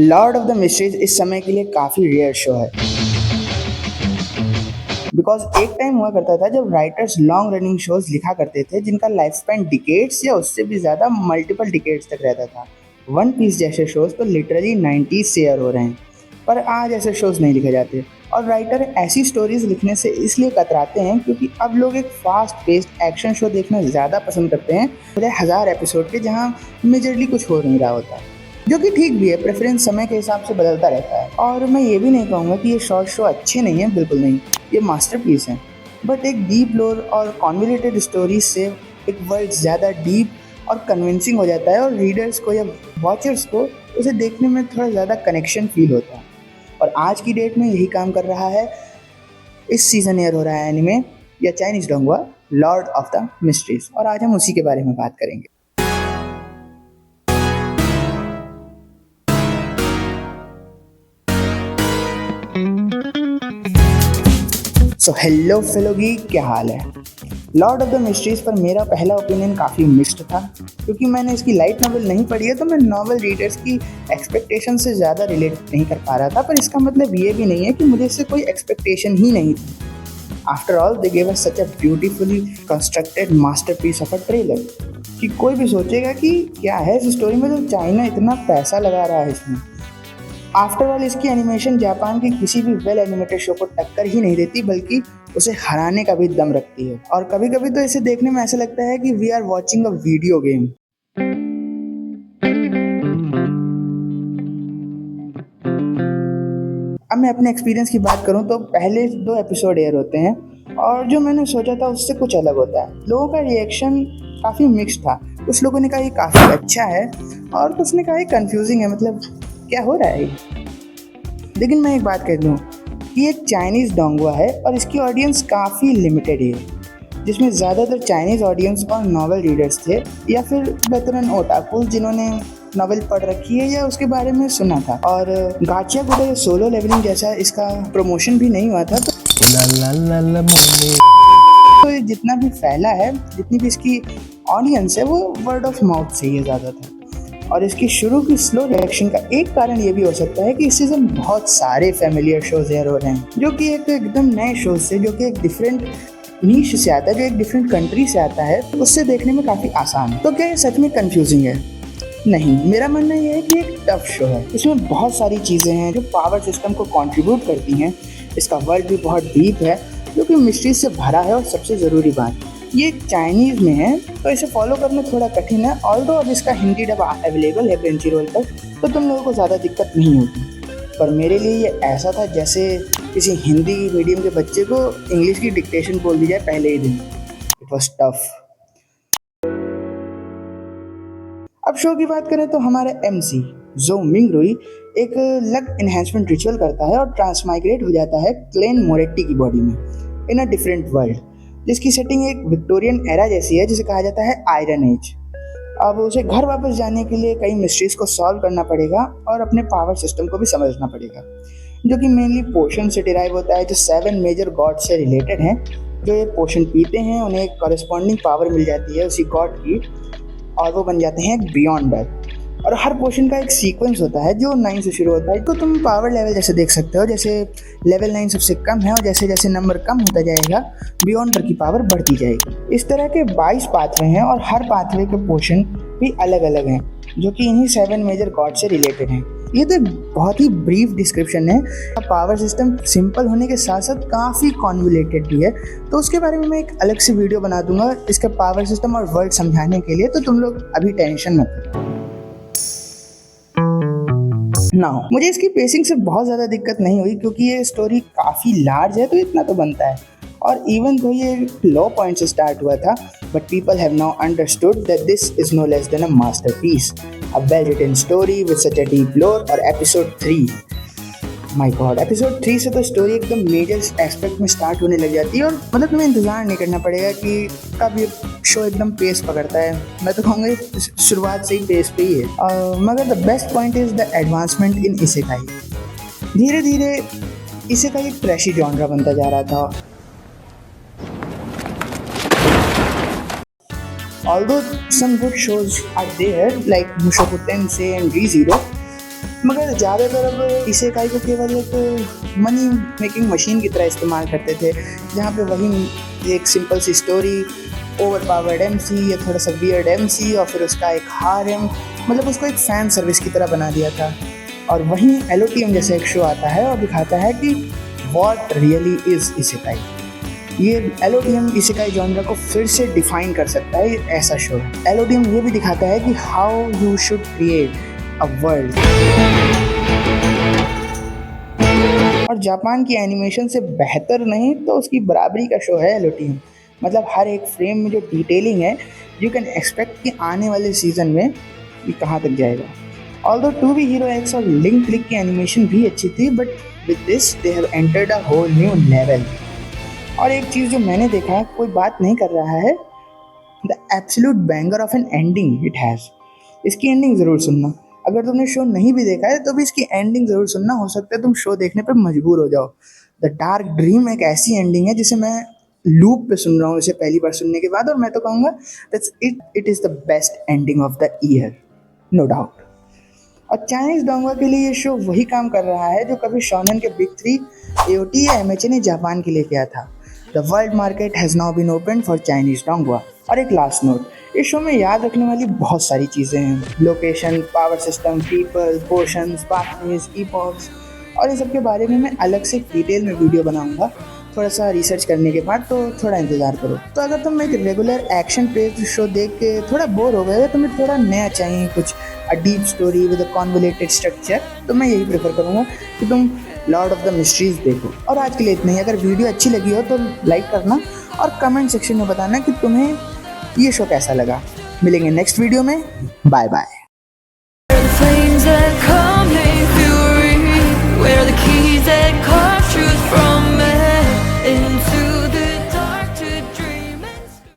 Lord of the mysteries इस समय के लिए काफ़ी रेयर शो है बिकॉज एक टाइम हुआ करता था जब राइटर्स लॉन्ग रनिंग शोज लिखा करते थे जिनका लाइफ स्पैन डिकेड्स या उससे भी ज़्यादा मल्टीपल डिकेड्स तक रहता था। वन पीस जैसे शोज तो लिटरली 90s से एयर हो रहे हैं, पर आज ऐसे शोज नहीं लिखे जाते और राइटर ऐसी स्टोरीज लिखने से इसलिए कतराते हैं क्योंकि अब लोग एक फास्ट पेस्ड एक्शन शो देखना ज़्यादा पसंद करते हैं बजाय हज़ार एपिसोड के जहाँ मेजरली कुछ हो नहीं रहा होता, जो कि ठीक भी है। प्रेफरेंस समय के हिसाब से बदलता रहता है और मैं ये भी नहीं कहूँगा कि ये शॉर्ट शो अच्छे नहीं है, बिल्कुल नहीं, ये मास्टरपीस है। बट एक डीप लोर और कॉन्वोल्यूटेड स्टोरी से एक वर्ल्ड ज़्यादा डीप और कन्विंसिंग हो जाता है और रीडर्स को या वॉचर्स को उसे देखने में थोड़ा ज़्यादा कनेक्शन फील होता है। और आज की डेट में यही काम कर रहा है। इस सीज़न एयर हो रहा है एनिमे या चाइनीज डोंगवा लॉर्ड ऑफ द मिस्ट्रीज, और आज हम उसी के बारे में बात करेंगे। सो हेलो फेलोगी, क्या हाल है? लॉर्ड ऑफ द मिस्ट्रीज पर मेरा पहला ओपिनियन काफ़ी मिक्स्ड था क्योंकि मैंने इसकी लाइट नॉवल नहीं पढ़ी है, तो मैं नॉवल रीडर्स की एक्सपेक्टेशन से ज़्यादा रिलेट नहीं कर पा रहा था। पर इसका मतलब ये भी नहीं है कि मुझे इससे कोई एक्सपेक्टेशन ही नहीं थी। After all they gave us such a beautifully constructed masterpiece of a trailer कि कोई भी सोचेगा कि क्या है इस स्टोरी में, जो चाइना इतना पैसा लगा रहा है इसमें। आफ्टर ऑल इसकी एनिमेशन जापान के किसी भी वेल एनिमेटेड शो को टक्कर ही नहीं देती, बल्कि उसे हराने का भी दम रखती है। और कभी कभी तो इसे देखने में ऐसा लगता है कि we are watching a video game. अब मैं अपने एक्सपीरियंस की बात करूं तो पहले 2 एपिसोड एयर होते हैं और जो मैंने सोचा था उससे कुछ अलग होता है। लोगों का रिएक्शन काफ़ी मिक्स्ड था। कुछ लोगों ने कहा ये काफ़ी अच्छा है और कुछ ने कहा ये कंफ्यूजिंग है, मतलब क्या हो रहा है ये। लेकिन मैं एक बात कह दूँ कि एक चाइनीज़ डोंगुआ है और इसकी ऑडियंस काफ़ी लिमिटेड है, जिसमें ज़्यादातर चाइनीज़ ऑडियंस और नॉवल रीडर्स थे या फिर वेतरन ओटाकुल जिन्होंने नॉवल पढ़ रखी है या उसके बारे में सुना था। और गाचिया गुडा सोलो लेवलिंग जैसा इसका प्रमोशन भी नहीं हुआ था, तो ये जितना भी फैला है, जितनी भी इसकी ऑडियंस है, वो वर्ड ऑफ माउथ से ही ज़्यादा था। और इसकी शुरू की स्लो रिएक्शन का एक कारण ये भी हो सकता है कि इस सीजन बहुत सारे फैमिलियर शोज एयर हो रहे हैं, जो कि एक एकदम नए शोज से, जो कि एक डिफरेंट नीश से आता है, जो एक डिफरेंट कंट्री से आता है, तो उससे देखने में काफ़ी आसान है। तो क्या ये सच में कंफ्यूजिंग है? नहीं, मेरा मानना यह है कि एक टफ शो है। इसमें बहुत सारी चीज़ें हैं जो पावर सिस्टम को कंट्रीब्यूट करती हैं। इसका वर्ल्ड भी बहुत डीप है, जो कि मिस्ट्री से भरा है, और सबसे ज़रूरी बात, ये चाइनीज़ में है तो इसे फॉलो करना थोड़ा कठिन है। ऑल्दो अब इसका हिंदी डब अवेलेबल है क्रेंचीरोल पर, तो तुम लोगों को ज़्यादा दिक्कत नहीं होगी। पर मेरे लिए ये ऐसा था जैसे किसी हिंदी मीडियम के बच्चे को इंग्लिश की डिक्टेशन बोल दी जाए पहले ही दिन। It was tough. अब शो की बात करें तो हमारा MC जो मिंगरुई एक लक एनहेंसमेंट रिचुअल करता है और ट्रांसमाइग्रेट हो जाता है क्लेन मोरेट्टी की बॉडी में इन अ डिफरेंट वर्ल्ड, जिसकी सेटिंग एक विक्टोरियन एरा जैसी है, जिसे कहा जाता है आयरन एज। अब उसे घर वापस जाने के लिए कई मिस्ट्रीज को सॉल्व करना पड़ेगा और अपने पावर सिस्टम को भी समझना पड़ेगा, जो कि मेनली पोशन से डिराइव होता है, जो 7 मेजर गॉड से रिलेटेड हैं। जो ये पोशन पीते हैं उन्हें एक कॉरेस्पॉन्डिंग पावर मिल जाती है उसी गॉड की, और वो बन जाते हैं बियॉन्ड डेथ। और हर पोर्शन का एक सीक्वेंस होता है जो 9 से शुरू होता है। तो तुम पावर लेवल जैसे देख सकते हो, जैसे लेवल 9 सबसे कम है और जैसे जैसे नंबर कम होता जाएगा बियॉन्डर की पावर बढ़ती जाएगी। इस तरह के 22 पाथवे हैं और हर पाथवे के पोर्शन भी अलग अलग हैं, जो कि इन्हीं 7 मेजर गॉड से रिलेटेड हैं। ये तो बहुत ही ब्रीफ डिस्क्रिप्शन है। पावर सिस्टम सिंपल होने के साथ साथ काफ़ी कॉन्वोल्यूटेड भी है, तो उसके बारे में मैं एक अलग से वीडियो बना दूंगा इसका पावर सिस्टम और वर्ल्ड समझाने के लिए, तो तुम लोग अभी टेंशन मत ना हो। मुझे इसकी पेसिंग से बहुत ज़्यादा दिक्कत नहीं हुई क्योंकि ये स्टोरी काफ़ी लार्ज है, तो इतना तो बनता है। और इवन तो ये लो पॉइंट से स्टार्ट हुआ था, but people have now understood that this is no less than a masterpiece, a well written story with such a deep lore. और एपिसोड 3, माय गॉड, एपिसोड 3 से तो स्टोरी एकदम मेजर एस्पेक्ट में start होने लग जाती है, और मतलब तुम्हें इंतज़ार नहीं करना पड़ेगा कि कब ये शो एकदम पेस पकड़ता है। मैं तो कहूँगा शुरुआत से ही पेस पे ही है। मगर the best point is the advancement in isekai. धीरे धीरे इसेकाई एक ट्रैशी जॉनरा बनता जा रहा था। Although some good shows are there like Mushoku Tensei and ReZero, मगर ज़्यादातर अब इसेकाई को केवल एक मनी मेकिंग मशीन की तरह इस्तेमाल करते थे, जहाँ पे वही एक सिंपल सी स्टोरी, ओवर पावर्ड एमसी या थोड़ा सा वियर्ड एमसी और फिर उसका एक हारेम, मतलब उसको एक फ़ैन सर्विस की तरह बना दिया था। और वहीं एलओटीएम जैसे एक शो आता है और दिखाता है कि व्हाट रियली इज़ इसेकाई। ये एलओटीएम इसेकाई जॉनरा को फिर से डिफाइन कर सकता है, ऐसा शो है। एलओटीएम ये भी दिखाता है कि how you should create a world. और जापान की एनिमेशन से बेहतर नहीं तो उसकी बराबरी का शो है एलओटीएम। मतलब हर एक फ्रेम में जो डिटेलिंग है, यू कैन एक्सपेक्ट कि आने वाले सीजन में ये कहाँ तक जाएगा। ऑल्दो 2B हीरो एक्स और लिंक क्लिक की एनिमेशन भी अच्छी थी, but with this they have entered a whole new level. और एक चीज़ जो मैंने देखा कोई बात नहीं कर रहा है, the absolute banger of an ending it has. इसकी एंडिंग ज़रूर सुनना। अगर तुमने शो नहीं भी देखा है तो भी इसकी एंडिंग ज़रूर सुनना, हो सकता है तुम शो देखने पर मजबूर हो जाओ। द डार्क ड्रीम एक ऐसी एंडिंग है जिसे मैं लूप पे सुन रहा हूँ इसे पहली बार सुनने के बाद, और मैं तो कहूँगा that's it is the best ending of the year, no doubt. और चाइनीज डोंगा के लिए ये शो वही काम कर रहा है जो कभी शोनन के बिग थ्री एओटी या एमएचए ने जापान के लिए किया था। The world market has now been open for Chinese donghua. और एक लास्ट नोट, इस शो में याद रखने वाली बहुत सारी चीज़ें हैं। Location, power system, people, portions, pathways, epochs, और इन सब के बारे में मैं अलग से डिटेल में वीडियो बनाऊंगा थोड़ा सा रिसर्च करने के बाद, तो थोड़ा इंतज़ार करो। तो अगर तुम एक रेगुलर एक्शन पेस्ड शो देख के थोड़ा बोर हो गए, तुम्हें थोड़ा नया चाहिए, कुछ a deep story with a convoluted structure, तो मैं यही प्रेफर करूँगा कि तुम लॉर्ड ऑफ द मिस्ट्रीज देखो। और आज के लिए इतना ही। अगर वीडियो अच्छी लगी हो तो लाइक करना और कमेंट सेक्शन में बताना कि तुम्हें ये शो कैसा लगा। मिलेंगे नेक्स्ट वीडियो में। Bye bye.